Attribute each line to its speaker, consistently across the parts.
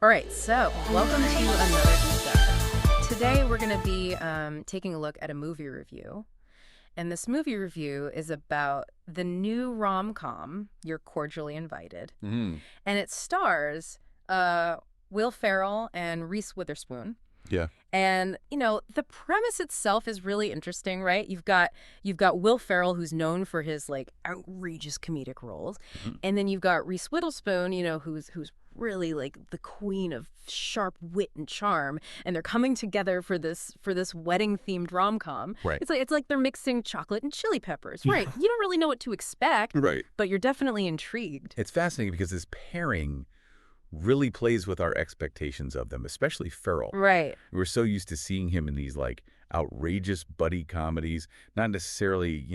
Speaker 1: All right, so welcome to another deep dive. Today we're going to be taking a look at a movie review. And this movie review is about the new rom-com, You're Cordially Invited.
Speaker 2: Mm.
Speaker 1: And it stars Will Ferrell and Reese Witherspoon.
Speaker 2: Yeah.
Speaker 1: And, the premise itself is really interesting, right? You've got Will Ferrell, who's known for his like outrageous comedic roles.
Speaker 2: Mm-hmm.
Speaker 1: And then you've got Reese Witherspoon, who's really like the queen of sharp wit and charm, and they're coming together for this wedding themed rom-com.
Speaker 2: Right.
Speaker 1: It's like they're mixing chocolate and chili peppers. Right. You don't really know what to expect.
Speaker 2: Right.
Speaker 1: But you're definitely intrigued.
Speaker 2: It's fascinating because this pairing really plays with our expectations of them, especially Ferrell.
Speaker 1: Right.
Speaker 2: We're so used to seeing him in these like outrageous buddy comedies, not necessarily,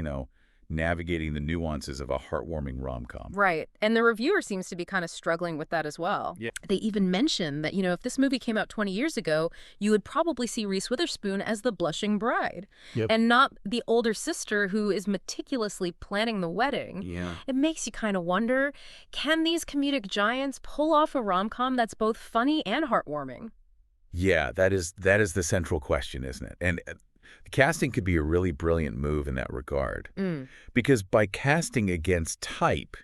Speaker 2: navigating the nuances of a heartwarming rom-com.
Speaker 1: Right. And the reviewer seems to be kind of struggling with that as well.
Speaker 2: Yeah.
Speaker 1: They even mention that, if this movie came out 20 years ago, you would probably see Reese Witherspoon as the blushing bride.
Speaker 2: Yep.
Speaker 1: And not the older sister who is meticulously planning the wedding.
Speaker 2: Yeah.
Speaker 1: It makes you kind of wonder, can these comedic giants pull off a rom-com that's both funny and heartwarming?
Speaker 2: Yeah, that is the central question, isn't it? And the casting could be a really brilliant move in that regard. Because by casting against type,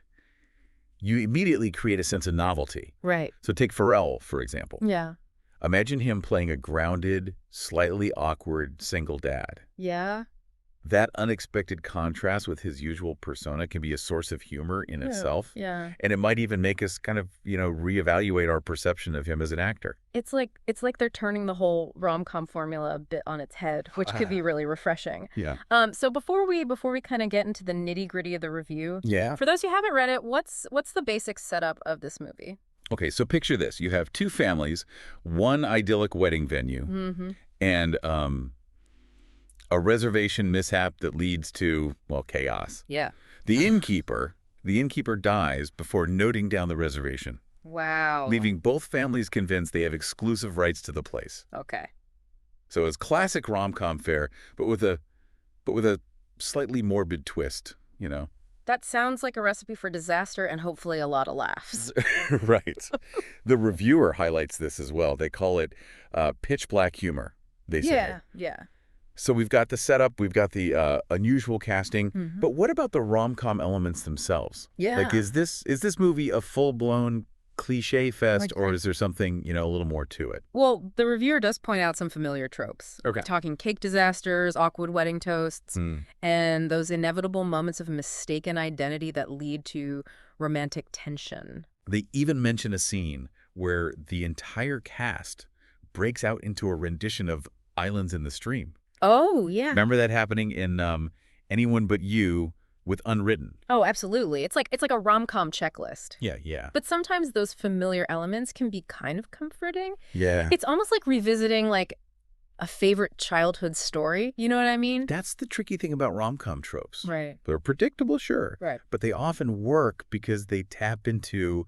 Speaker 2: you immediately create a sense of novelty.
Speaker 1: Right.
Speaker 2: So take Ferrell, for example.
Speaker 1: Yeah.
Speaker 2: Imagine him playing a grounded, slightly awkward single dad.
Speaker 1: Yeah.
Speaker 2: That unexpected contrast with his usual persona can be a source of humor in itself.
Speaker 1: Yeah.
Speaker 2: And it might even make us kind of, reevaluate our perception of him as an actor.
Speaker 1: It's like they're turning the whole rom-com formula a bit on its head, which could be really refreshing.
Speaker 2: Yeah.
Speaker 1: So before we kind of get into the nitty-gritty of the review,
Speaker 2: Yeah.
Speaker 1: for those who haven't read it, what's the basic setup of this movie?
Speaker 2: Okay, so picture this. You have two families, one idyllic wedding venue, and a reservation mishap that leads to, well, chaos.
Speaker 1: Yeah.
Speaker 2: The innkeeper dies before noting down the reservation,
Speaker 1: Wow.
Speaker 2: leaving both families convinced they have exclusive rights to the place.
Speaker 1: Okay.
Speaker 2: So it's classic rom-com fare, but with a slightly morbid twist,
Speaker 1: That sounds like a recipe for disaster and hopefully a lot of laughs.
Speaker 2: Right. The reviewer highlights this as well. They call it pitch black humor, they say.
Speaker 1: Yeah.
Speaker 2: So we've got the setup, we've got the unusual casting, but what about the rom-com elements themselves?
Speaker 1: Yeah.
Speaker 2: Like, is this movie a full-blown cliche fest, or is there something, a little more to it?
Speaker 1: Well, the reviewer does point out some familiar tropes.
Speaker 2: Okay.
Speaker 1: Talking cake disasters, awkward wedding toasts, and those inevitable moments of mistaken identity that lead to romantic tension.
Speaker 2: They even mention a scene where the entire cast breaks out into a rendition of Islands in the Stream.
Speaker 1: Oh, yeah.
Speaker 2: Remember that happening in Anyone But You with Unwritten?
Speaker 1: Oh, absolutely. It's like a rom-com checklist.
Speaker 2: Yeah.
Speaker 1: But sometimes those familiar elements can be kind of comforting.
Speaker 2: Yeah.
Speaker 1: It's almost like revisiting like a favorite childhood story. You know what I mean?
Speaker 2: That's the tricky thing about rom-com tropes.
Speaker 1: Right.
Speaker 2: They're predictable, sure.
Speaker 1: Right.
Speaker 2: But they often work because they tap into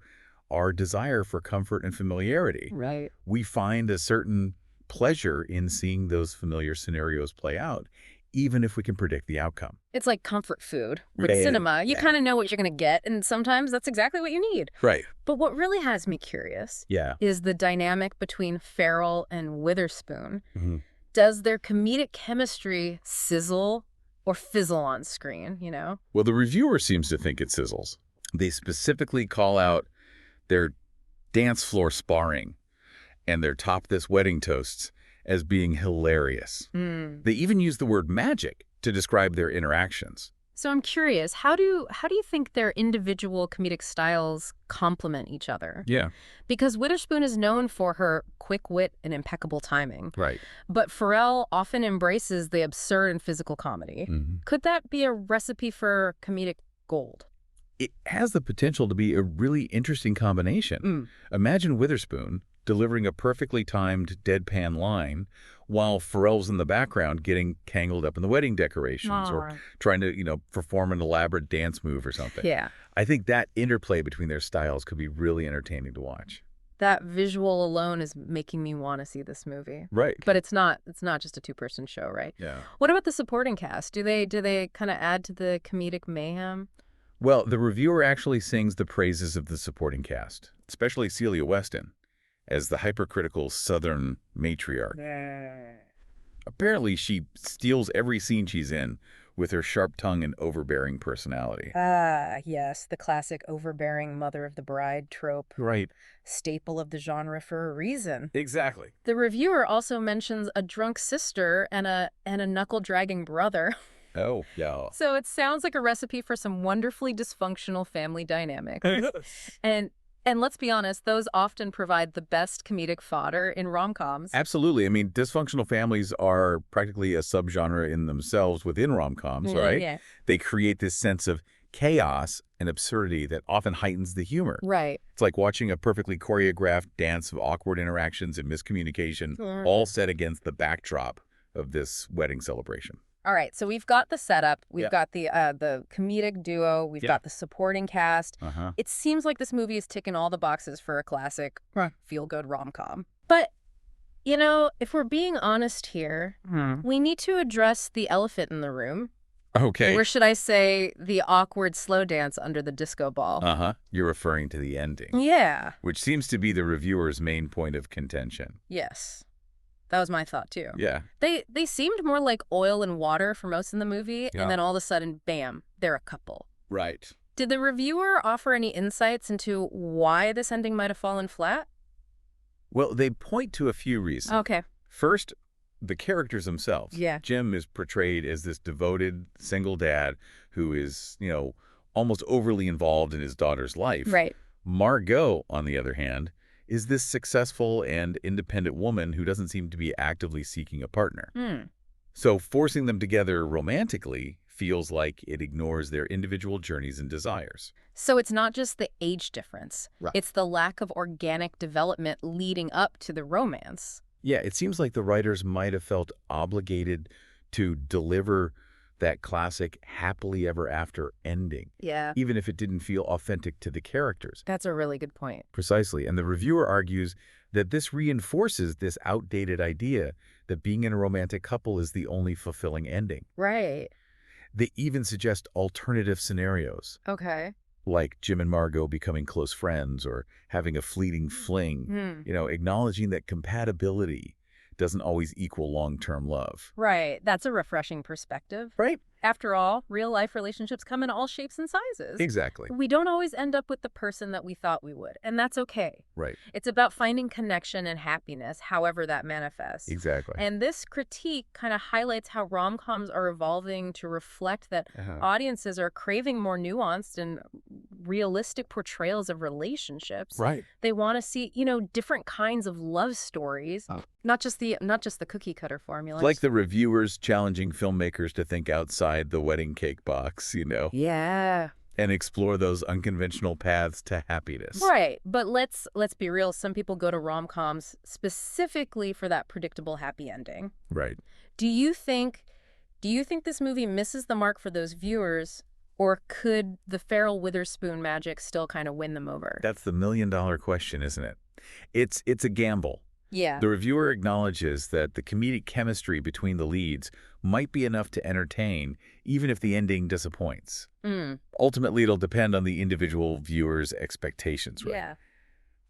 Speaker 2: our desire for comfort and familiarity.
Speaker 1: Right.
Speaker 2: We find a certain pleasure in seeing those familiar scenarios play out, even if we can predict the outcome.
Speaker 1: It's like comfort food with
Speaker 2: Right.
Speaker 1: cinema. You kind of know what you're going to get, and sometimes that's exactly what you need.
Speaker 2: Right.
Speaker 1: But what really has me curious
Speaker 2: Yeah.
Speaker 1: is the dynamic between Ferrell and Witherspoon.
Speaker 2: Mm-hmm.
Speaker 1: Does their comedic chemistry sizzle or fizzle on screen,
Speaker 2: Well, the reviewer seems to think it sizzles. They specifically call out their dance floor sparring and their top this wedding toasts as being hilarious. They even use the word magic to describe their interactions.
Speaker 1: So I'm curious, how do you think their individual comedic styles complement each other?
Speaker 2: Yeah.
Speaker 1: Because Witherspoon is known for her quick wit and impeccable timing.
Speaker 2: Right.
Speaker 1: But Ferrell often embraces the absurd and physical comedy. Could that be a recipe for comedic gold?
Speaker 2: It has the potential to be a really interesting combination. Imagine Witherspoon delivering a perfectly timed deadpan line while Ferrell's in the background getting tangled up in the wedding decorations or trying to, perform an elaborate dance move or something.
Speaker 1: Yeah.
Speaker 2: I think that interplay between their styles could be really entertaining to watch.
Speaker 1: That visual alone is making me want to see this movie.
Speaker 2: Right.
Speaker 1: But it's not just a two-person show, right?
Speaker 2: Yeah.
Speaker 1: What about the supporting cast? Do they kind of add to the comedic mayhem?
Speaker 2: Well, the reviewer actually sings the praises of the supporting cast, especially Celia Weston. as the hypercritical Southern matriarch. Apparently, she steals every scene she's in with her sharp tongue and overbearing personality.
Speaker 1: Ah, yes, the classic overbearing mother of the bride trope.
Speaker 2: Right.
Speaker 1: Staple of the genre for a reason.
Speaker 2: Exactly.
Speaker 1: The reviewer also mentions a drunk sister and a knuckle-dragging brother.
Speaker 2: Oh, yeah.
Speaker 1: So it sounds like a recipe for some wonderfully dysfunctional family dynamics. And let's be honest, those often provide the best comedic fodder in rom-coms.
Speaker 2: Absolutely. I mean, dysfunctional families are practically a subgenre in themselves within rom-coms, right?
Speaker 1: Yeah.
Speaker 2: They create this sense of chaos and absurdity that often heightens the humor.
Speaker 1: Right.
Speaker 2: It's like watching a perfectly choreographed dance of awkward interactions and miscommunication, all set against the backdrop of this wedding celebration.
Speaker 1: All right, so we've got the setup, we've got the comedic duo, we've got the supporting cast. It seems like this movie is ticking all the boxes for a classic feel-good rom-com. But, you know, if we're being honest here, we need to address the elephant in the room.
Speaker 2: Okay.
Speaker 1: Or should I say the awkward slow dance under the disco ball?
Speaker 2: You're referring to the ending.
Speaker 1: Yeah.
Speaker 2: Which seems to be the reviewer's main point of contention.
Speaker 1: Yes. That was my thought, too.
Speaker 2: Yeah.
Speaker 1: They seemed more like oil and water for most of the movie, and then all of a sudden, bam, they're a couple.
Speaker 2: Right.
Speaker 1: Did the reviewer offer any insights into why this ending might have fallen flat?
Speaker 2: Well, they point to a few reasons.
Speaker 1: Okay.
Speaker 2: First, the characters themselves.
Speaker 1: Yeah.
Speaker 2: Jim is portrayed as this devoted single dad who is, you know, almost overly involved in his daughter's life.
Speaker 1: Right.
Speaker 2: Margot, on the other hand, is this successful and independent woman who doesn't seem to be actively seeking a partner. So forcing them together romantically feels like it ignores their individual journeys and desires.
Speaker 1: So it's not just the age difference.
Speaker 2: Right.
Speaker 1: It's the lack of organic development leading up to the romance.
Speaker 2: Yeah, it seems like the writers might have felt obligated to deliver that classic happily ever after ending.
Speaker 1: Yeah.
Speaker 2: Even if it didn't feel authentic to the characters.
Speaker 1: That's a really good point.
Speaker 2: Precisely. And the reviewer argues that this reinforces this outdated idea that being in a romantic couple is the only fulfilling ending.
Speaker 1: Right.
Speaker 2: They even suggest alternative scenarios.
Speaker 1: Okay.
Speaker 2: Like Jim and Margot becoming close friends or having a fleeting fling, you know, acknowledging that compatibility doesn't always equal long-term love.
Speaker 1: Right. That's a refreshing perspective.
Speaker 2: Right.
Speaker 1: After all, real-life relationships come in all shapes and sizes.
Speaker 2: Exactly.
Speaker 1: We don't always end up with the person that we thought we would, and that's okay.
Speaker 2: Right.
Speaker 1: It's about finding connection and happiness, however that manifests.
Speaker 2: Exactly.
Speaker 1: And this critique kind of highlights how rom-coms are evolving to reflect that audiences are craving more nuanced and realistic portrayals of relationships.
Speaker 2: Right.
Speaker 1: They want to see, you know, different kinds of love stories, not just the cookie cutter formula.
Speaker 2: It's like the reviewers challenging filmmakers to think outside the wedding cake box, you know.
Speaker 1: Yeah.
Speaker 2: And explore those unconventional paths to happiness.
Speaker 1: Right. But let's be real. Some people go to rom-coms specifically for that predictable happy ending.
Speaker 2: Right.
Speaker 1: Do you think this movie misses the mark for those viewers, or could the Ferrell Witherspoon magic still kind of win them over?
Speaker 2: That's the million-dollar question, isn't it? It's a gamble.
Speaker 1: Yeah.
Speaker 2: The reviewer acknowledges that the comedic chemistry between the leads might be enough to entertain, even if the ending disappoints. Ultimately, it'll depend on the individual viewer's expectations, right?
Speaker 1: Yeah.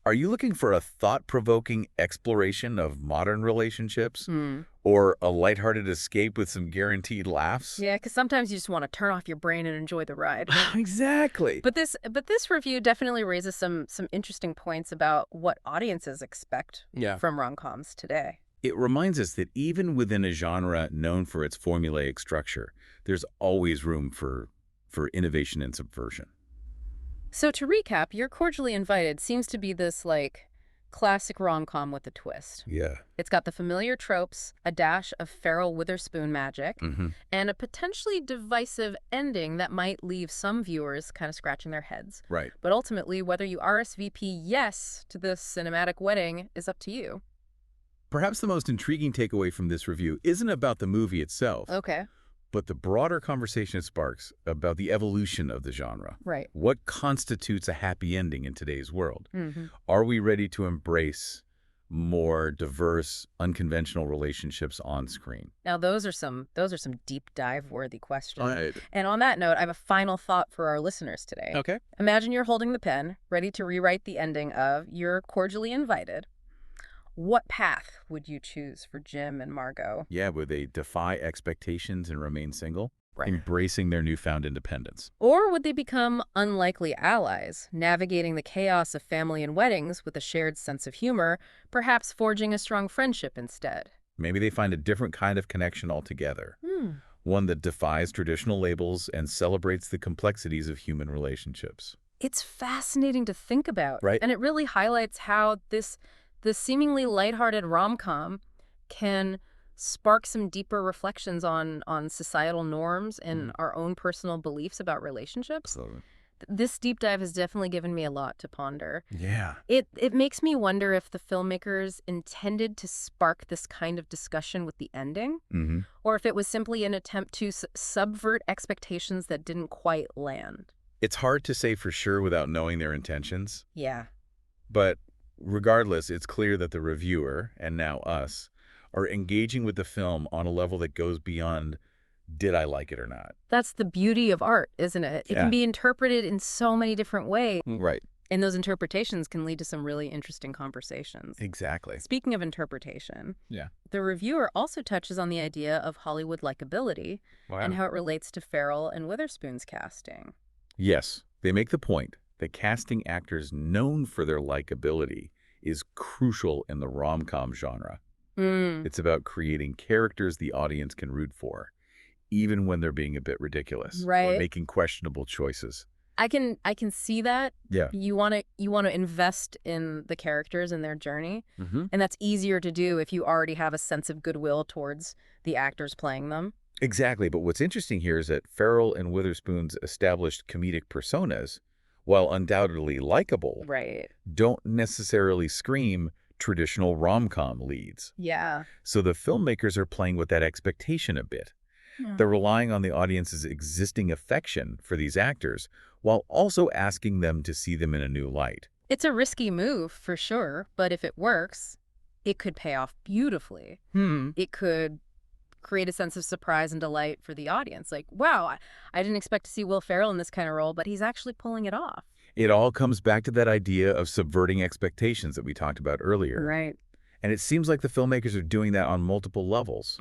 Speaker 2: Are you looking for a thought-provoking exploration of modern relationships? Or a lighthearted escape with some guaranteed laughs?
Speaker 1: Yeah, because sometimes you just want to turn off your brain and enjoy the ride.
Speaker 2: Exactly.
Speaker 1: But this review definitely raises some interesting points about what audiences expect from rom-coms today.
Speaker 2: It reminds us that even within a genre known for its formulaic structure, there's always room for innovation and subversion.
Speaker 1: So to recap, You're Cordially Invited seems to be this, like, classic rom-com with a twist.
Speaker 2: Yeah.
Speaker 1: It's got the familiar tropes, a dash of Ferrell Witherspoon magic, and a potentially divisive ending that might leave some viewers kind of scratching their heads.
Speaker 2: Right.
Speaker 1: But ultimately, whether you RSVP yes to this cinematic wedding is up to you.
Speaker 2: Perhaps the most intriguing takeaway from this review isn't about the movie itself.
Speaker 1: Okay.
Speaker 2: But the broader conversation it sparks about the evolution of the genre.
Speaker 1: Right.
Speaker 2: What constitutes a happy ending in today's world? Are we ready to embrace more diverse, unconventional relationships on screen?
Speaker 1: Now, those are some deep dive worthy questions.
Speaker 2: Right.
Speaker 1: And on that note, I have a final thought for our listeners today.
Speaker 2: Okay.
Speaker 1: Imagine you're holding the pen, ready to rewrite the ending of You're Cordially Invited. What path would you choose for Jim and Margot?
Speaker 2: Yeah, would they defy expectations and remain single?
Speaker 1: Right.
Speaker 2: Embracing their newfound independence.
Speaker 1: Or would they become unlikely allies, navigating the chaos of family and weddings with a shared sense of humor, perhaps forging a strong friendship instead?
Speaker 2: Maybe they find a different kind of connection altogether. One that defies traditional labels and celebrates the complexities of human relationships.
Speaker 1: It's fascinating to think about.
Speaker 2: Right.
Speaker 1: And it really highlights how this seemingly lighthearted rom-com can spark some deeper reflections on societal norms and our own personal beliefs about relationships.
Speaker 2: Absolutely.
Speaker 1: This deep dive has definitely given me a lot to ponder.
Speaker 2: Yeah.
Speaker 1: It makes me wonder if the filmmakers intended to spark this kind of discussion with the ending, or if it was simply an attempt to subvert expectations that didn't quite land.
Speaker 2: It's hard to say for sure without knowing their intentions.
Speaker 1: Yeah.
Speaker 2: But regardless, it's clear that the reviewer, and now us, are engaging with the film on a level that goes beyond, did I like it or not?
Speaker 1: That's the beauty of art, isn't it? It can be interpreted in so many different ways.
Speaker 2: Right.
Speaker 1: And those interpretations can lead to some really interesting conversations.
Speaker 2: Exactly.
Speaker 1: Speaking of interpretation,
Speaker 2: Yeah.
Speaker 1: the reviewer also touches on the idea of Hollywood likability and how it relates to Ferrell and Witherspoon's casting.
Speaker 2: Yes, they make the point that casting actors known for their likability is crucial in the rom-com genre. It's about creating characters the audience can root for, even when they're being a bit ridiculous or making questionable choices.
Speaker 1: I can see that.
Speaker 2: Yeah.
Speaker 1: You want to invest in the characters and their journey, and that's easier to do if you already have a sense of goodwill towards the actors playing them.
Speaker 2: Exactly, but what's interesting here is that Ferrell and Witherspoon's established comedic personas, while undoubtedly likable, don't necessarily scream traditional rom-com leads.
Speaker 1: Yeah.
Speaker 2: So the filmmakers are playing with that expectation a bit. They're relying on the audience's existing affection for these actors while also asking them to see them in a new light.
Speaker 1: It's a risky move, for sure, but if it works, it could pay off beautifully. It could create a sense of surprise and delight for the audience. Like, wow, I didn't expect to see Will Ferrell in this kind of role, but he's actually pulling it off.
Speaker 2: It all comes back to that idea of subverting expectations that we talked about earlier.
Speaker 1: Right.
Speaker 2: And it seems like the filmmakers are doing that on multiple levels,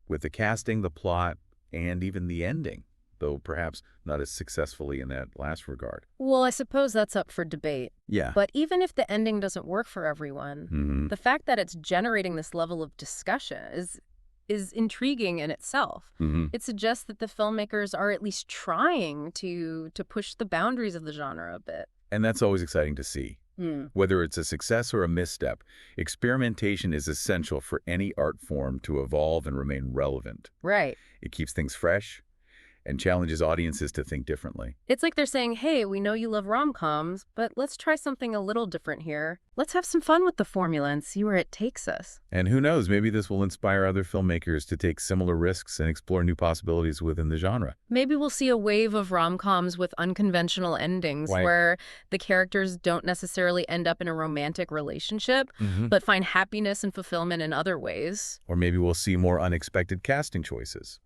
Speaker 2: with the casting, the plot, and even the ending, though perhaps not as successfully in that last regard.
Speaker 1: Well, I suppose that's up for debate.
Speaker 2: Yeah.
Speaker 1: But even if the ending doesn't work for everyone, the fact that it's generating this level of discussion is intriguing in itself. It suggests that the filmmakers are at least trying to push the boundaries of the genre a bit.
Speaker 2: And that's always exciting to see. Whether it's a success or a misstep, experimentation is essential for any art form to evolve and remain relevant.
Speaker 1: Right.
Speaker 2: It keeps things fresh and challenges audiences to think differently.
Speaker 1: It's like they're saying, hey, we know you love rom-coms, but let's try something a little different here. Let's have some fun with the formula and see where it takes us.
Speaker 2: And who knows, maybe this will inspire other filmmakers to take similar risks and explore new possibilities within the genre.
Speaker 1: Maybe we'll see a wave of rom-coms with unconventional endings where the characters don't necessarily end up in a romantic relationship, but find happiness and fulfillment in other ways.
Speaker 2: Or maybe we'll see more unexpected casting choices,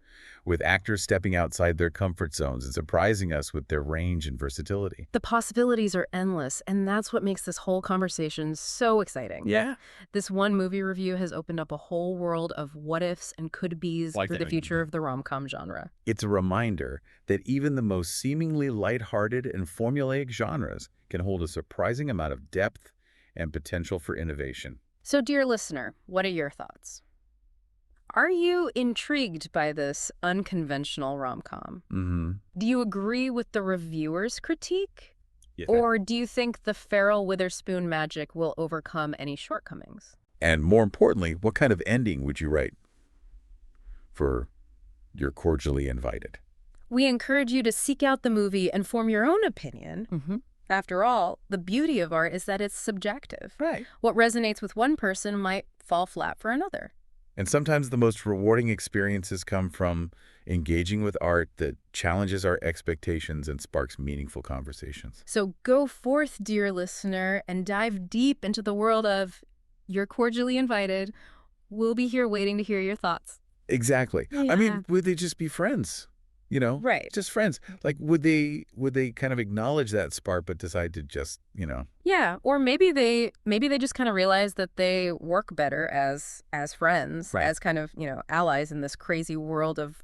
Speaker 2: with actors stepping outside their comfort zones and surprising us with their range and versatility.
Speaker 1: The possibilities are endless, and that's what makes this whole conversation so exciting.
Speaker 2: Yeah.
Speaker 1: This one movie review has opened up a whole world of what-ifs and could-bes for the future of the rom-com genre.
Speaker 2: It's a reminder that even the most seemingly lighthearted and formulaic genres can hold a surprising amount of depth and potential for innovation.
Speaker 1: So, dear listener, what are your thoughts? Are you intrigued by this unconventional rom-com? Do you agree with the reviewer's critique?
Speaker 2: Yeah.
Speaker 1: Or do you think the Ferrell Witherspoon magic will overcome any shortcomings?
Speaker 2: And more importantly, what kind of ending would you write for your Cordially Invited?
Speaker 1: We encourage you to seek out the movie and form your own opinion. After all, the beauty of art is that it's subjective.
Speaker 2: Right.
Speaker 1: What resonates with one person might fall flat for another.
Speaker 2: And sometimes the most rewarding experiences come from engaging with art that challenges our expectations and sparks meaningful conversations.
Speaker 1: So go forth, dear listener, and dive deep into the world of You're Cordially Invited. We'll be here waiting to hear your thoughts.
Speaker 2: Exactly.
Speaker 1: Yeah.
Speaker 2: I mean, would they just be friends? you know?
Speaker 1: Right.
Speaker 2: Just friends. Like, would they kind of acknowledge that spark but decide to just,
Speaker 1: Yeah, or maybe they just kind of realize that they work better as friends,
Speaker 2: Right.
Speaker 1: as kind of, allies in this crazy world of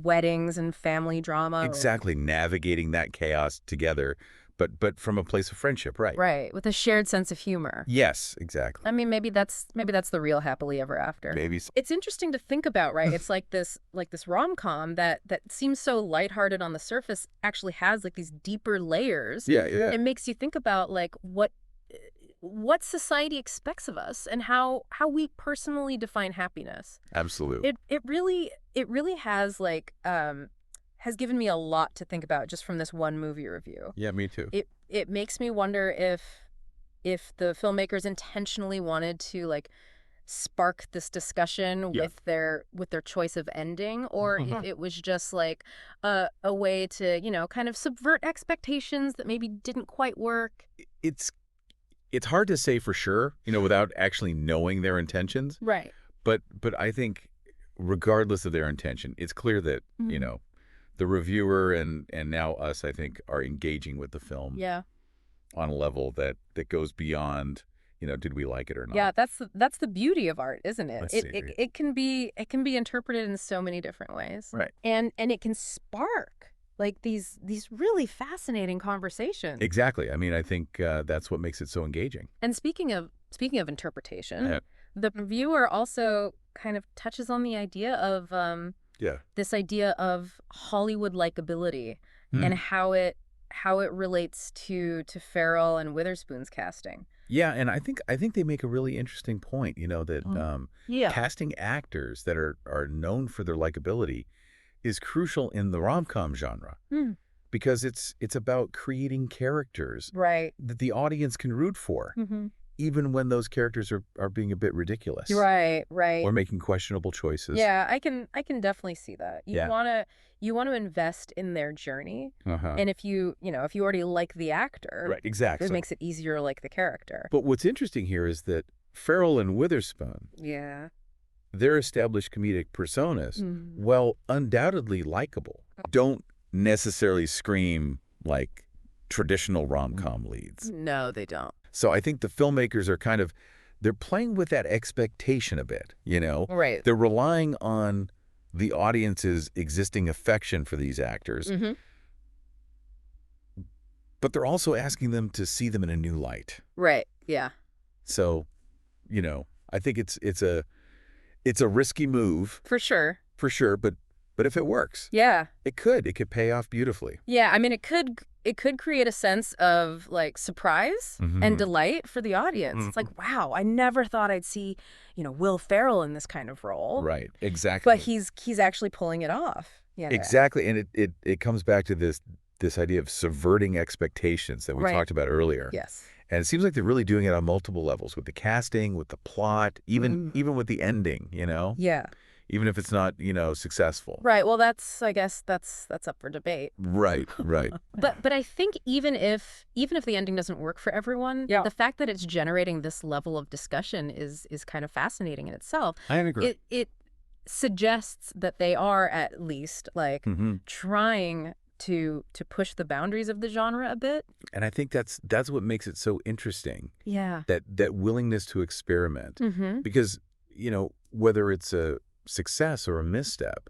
Speaker 1: weddings and family drama.
Speaker 2: exactly navigating that chaos together, but from a place of friendship, right?
Speaker 1: Right, with a shared sense of humor.
Speaker 2: Yes, exactly.
Speaker 1: I mean, maybe that's the real happily ever after.
Speaker 2: Maybe so.
Speaker 1: It's interesting to think about, right? It's like this rom-com that seems so lighthearted on the surface actually has like these deeper layers.
Speaker 2: Yeah.
Speaker 1: It makes you think about like what society expects of us and how we personally define happiness.
Speaker 2: Absolutely.
Speaker 1: It really has like has given me a lot to think about just from this one movie review.
Speaker 2: Yeah, me too.
Speaker 1: It makes me wonder if the filmmakers intentionally wanted to like spark this discussion with their choice of ending, or if it was just like a way to, kind of subvert expectations that maybe didn't quite work.
Speaker 2: It's hard to say for sure, without actually knowing their intentions.
Speaker 1: Right.
Speaker 2: But I think regardless of their intention, it's clear that, the reviewer and now us, I think, are engaging with the film.
Speaker 1: Yeah.
Speaker 2: On a level that goes beyond, did we like it or not?
Speaker 1: Yeah, that's the beauty of art, isn't it?
Speaker 2: Let's
Speaker 1: It,
Speaker 2: see.
Speaker 1: it it can be interpreted in so many different ways.
Speaker 2: Right.
Speaker 1: And it can spark like these really fascinating conversations.
Speaker 2: Exactly. I mean, I think that's what makes it so engaging.
Speaker 1: And speaking of interpretation,
Speaker 2: Yeah.
Speaker 1: the viewer also kind of touches on the idea of this idea of Hollywood likability and how it relates to Ferrell and Witherspoon's casting.
Speaker 2: Yeah, and I think they make a really interesting point, that casting actors that are known for their likability is crucial in the rom-com genre. Because it's about creating characters
Speaker 1: Right.
Speaker 2: that the audience can root for, even when those characters are being a bit ridiculous.
Speaker 1: Right.
Speaker 2: Or making questionable choices.
Speaker 1: Yeah, I can definitely see that. You want to invest in their journey. And if you already like the actor,
Speaker 2: Right, exactly.
Speaker 1: it makes it easier to like the character.
Speaker 2: But what's interesting here is that Ferrell and Witherspoon, their established comedic personas, while undoubtedly likable, don't necessarily scream like traditional rom-com leads.
Speaker 1: No, they don't.
Speaker 2: So I think the filmmakers are they're playing with that expectation a bit,
Speaker 1: Right.
Speaker 2: They're relying on the audience's existing affection for these actors, but they're also asking them to see them in a new light.
Speaker 1: Right. Yeah.
Speaker 2: So, I think it's a risky move.
Speaker 1: For sure.
Speaker 2: For sure, but if it works,
Speaker 1: Yeah.
Speaker 2: it could pay off beautifully.
Speaker 1: Yeah, I mean it could create a sense of like surprise and delight for the audience. It's like, wow, I never thought I'd see, Will Ferrell in this kind of role.
Speaker 2: Right, exactly.
Speaker 1: But he's actually pulling it off. Yeah.
Speaker 2: Exactly, and it comes back to this idea of subverting expectations that we talked about earlier.
Speaker 1: Yes.
Speaker 2: And it seems like they're really doing it on multiple levels, with the casting, with the plot, even with the ending,
Speaker 1: Yeah.
Speaker 2: Even if it's not, successful.
Speaker 1: Right. Well, I guess that's up for debate.
Speaker 2: Right.
Speaker 1: But I think even if the ending doesn't work for everyone, the fact that it's generating this level of discussion is kind of fascinating in itself.
Speaker 2: I agree.
Speaker 1: It suggests that they are at least like trying to push the boundaries of the genre a bit.
Speaker 2: And I think that's what makes it so interesting.
Speaker 1: Yeah.
Speaker 2: That willingness to experiment. Because, whether it's a success or a misstep,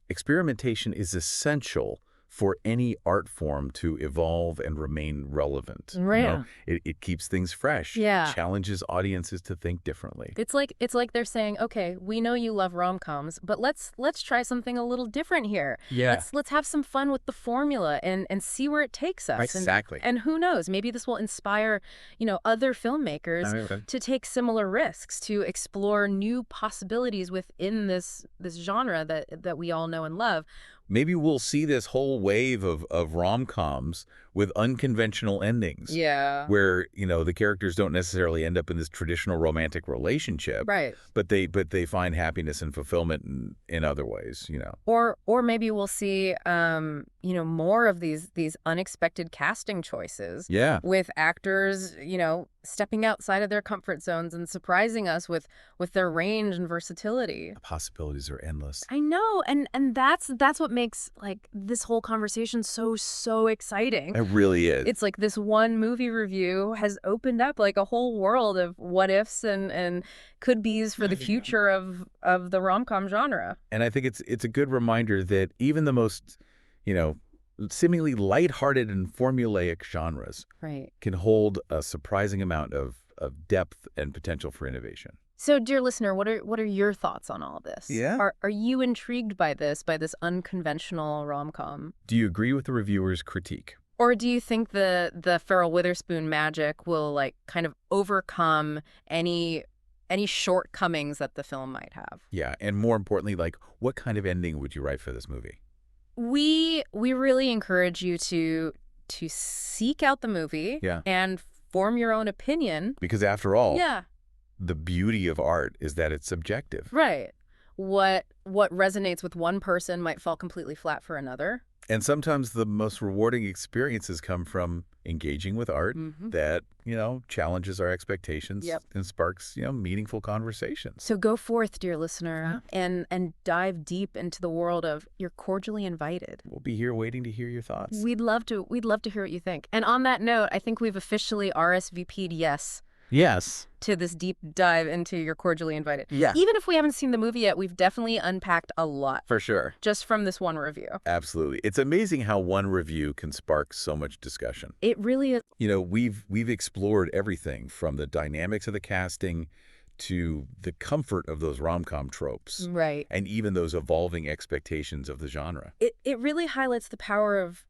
Speaker 2: experimentation is essential for any art form to evolve and remain relevant.
Speaker 1: Right.
Speaker 2: It keeps things fresh.
Speaker 1: Yeah.
Speaker 2: Challenges audiences to think differently.
Speaker 1: It's like they're saying, okay, we know you love rom-coms, but let's try something a little different here.
Speaker 2: Yeah.
Speaker 1: Let's have some fun with the formula and see where it takes us.
Speaker 2: Exactly.
Speaker 1: And who knows, maybe this will inspire, other filmmakers to take similar risks, to explore new possibilities within this genre that we all know and love.
Speaker 2: Maybe we'll see this whole wave of rom-coms with unconventional endings.
Speaker 1: Yeah.
Speaker 2: Where, the characters don't necessarily end up in this traditional romantic relationship.
Speaker 1: Right.
Speaker 2: But they find happiness and fulfillment in other ways,
Speaker 1: Or maybe we'll see, more of these unexpected casting choices.
Speaker 2: Yeah.
Speaker 1: With actors, stepping outside of their comfort zones and surprising us with their range and versatility.
Speaker 2: The possibilities are endless.
Speaker 1: I know, and that's what makes like this whole conversation so exciting.
Speaker 2: It really is.
Speaker 1: It's like this one movie review has opened up like a whole world of what ifs and could be's for the future of the rom-com genre.
Speaker 2: And I think it's a good reminder that even the most, seemingly lighthearted and formulaic genres can hold a surprising amount of depth and potential for innovation.
Speaker 1: So, dear listener, what are your thoughts on all this?
Speaker 2: Yeah.
Speaker 1: Are you intrigued by this unconventional rom-com?
Speaker 2: Do you agree with the reviewer's critique?
Speaker 1: Or do you think the Ferrell Witherspoon magic will like kind of overcome any shortcomings that the film might have?
Speaker 2: Yeah, and more importantly, like what kind of ending would you write for this movie?
Speaker 1: We really encourage you to seek out the movie and form your own opinion.
Speaker 2: Because after all,
Speaker 1: yeah.
Speaker 2: The beauty of art is that it's subjective.
Speaker 1: Right. What resonates with one person might fall completely flat for another.
Speaker 2: And sometimes the most rewarding experiences come from engaging with art that, challenges our expectations and sparks, meaningful conversations.
Speaker 1: So go forth, dear listener, and dive deep into the world of You're Cordially Invited.
Speaker 2: We'll be here waiting to hear your thoughts.
Speaker 1: We'd love to hear what you think. And on that note, I think we've officially RSVP'd
Speaker 2: Yes.
Speaker 1: to this deep dive into You're Cordially Invited.
Speaker 2: Yeah.
Speaker 1: Even if we haven't seen the movie yet, we've definitely unpacked a lot.
Speaker 2: For sure.
Speaker 1: Just from this one review.
Speaker 2: Absolutely. It's amazing how one review can spark so much discussion.
Speaker 1: It really is.
Speaker 2: We've explored everything from the dynamics of the casting to the comfort of those rom-com tropes.
Speaker 1: Right.
Speaker 2: And even those evolving expectations of the genre.
Speaker 1: It really highlights the power of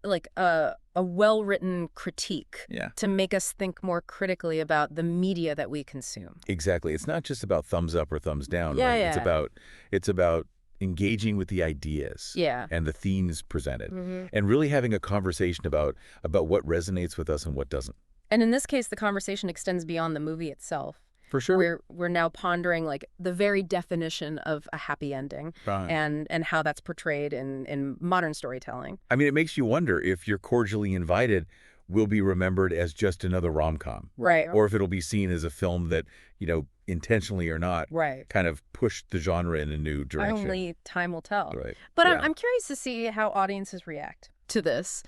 Speaker 1: like a well-written critique to make us think more critically about the media that we consume.
Speaker 2: Exactly. It's not just about thumbs up or thumbs down.
Speaker 1: Yeah,
Speaker 2: right?
Speaker 1: yeah.
Speaker 2: It's about engaging with the ideas and the themes presented and really having a conversation about what resonates with us and what doesn't.
Speaker 1: And in this case, the conversation extends beyond the movie itself.
Speaker 2: For sure.
Speaker 1: We're now pondering like the very definition of a happy ending and how that's portrayed in modern storytelling.
Speaker 2: I mean, it makes you wonder if You're Cordially Invited will be remembered as just another rom-com.
Speaker 1: Right.
Speaker 2: Or if it'll be seen as a film that, intentionally or not, kind of pushed the genre in a new direction.
Speaker 1: Only time will tell.
Speaker 2: Right.
Speaker 1: But I'm curious to see how audiences react to this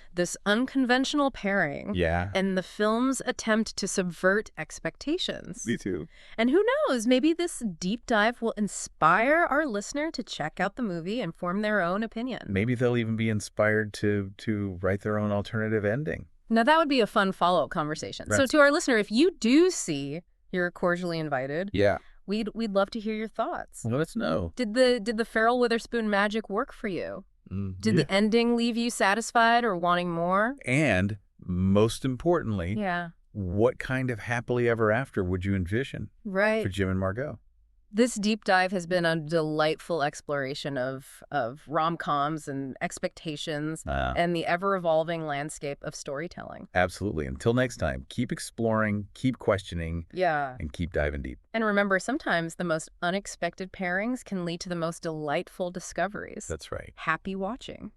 Speaker 1: unconventional pairing and the film's attempt to subvert expectations.
Speaker 2: Me too.
Speaker 1: And who knows, maybe this deep dive will inspire our listener to check out the movie and form their own opinion.
Speaker 2: Maybe they'll even be inspired to write their own alternative ending.
Speaker 1: Now, that would be a fun follow-up conversation. So to our listener, if you do see You're Cordially Invited, we'd love to hear your thoughts.
Speaker 2: Let us know.
Speaker 1: Did the Ferrell Witherspoon magic work for you? Did the ending leave you satisfied or wanting more?
Speaker 2: And most importantly,
Speaker 1: Yeah.
Speaker 2: what kind of happily ever after would you envision
Speaker 1: Right.
Speaker 2: for Jim and Margot?
Speaker 1: This deep dive has been a delightful exploration of rom-coms and expectations and the ever-evolving landscape of storytelling.
Speaker 2: Absolutely. Until next time, keep exploring, keep questioning,
Speaker 1: Yeah.
Speaker 2: and keep diving deep.
Speaker 1: And remember, sometimes the most unexpected pairings can lead to the most delightful discoveries.
Speaker 2: That's right.
Speaker 1: Happy watching.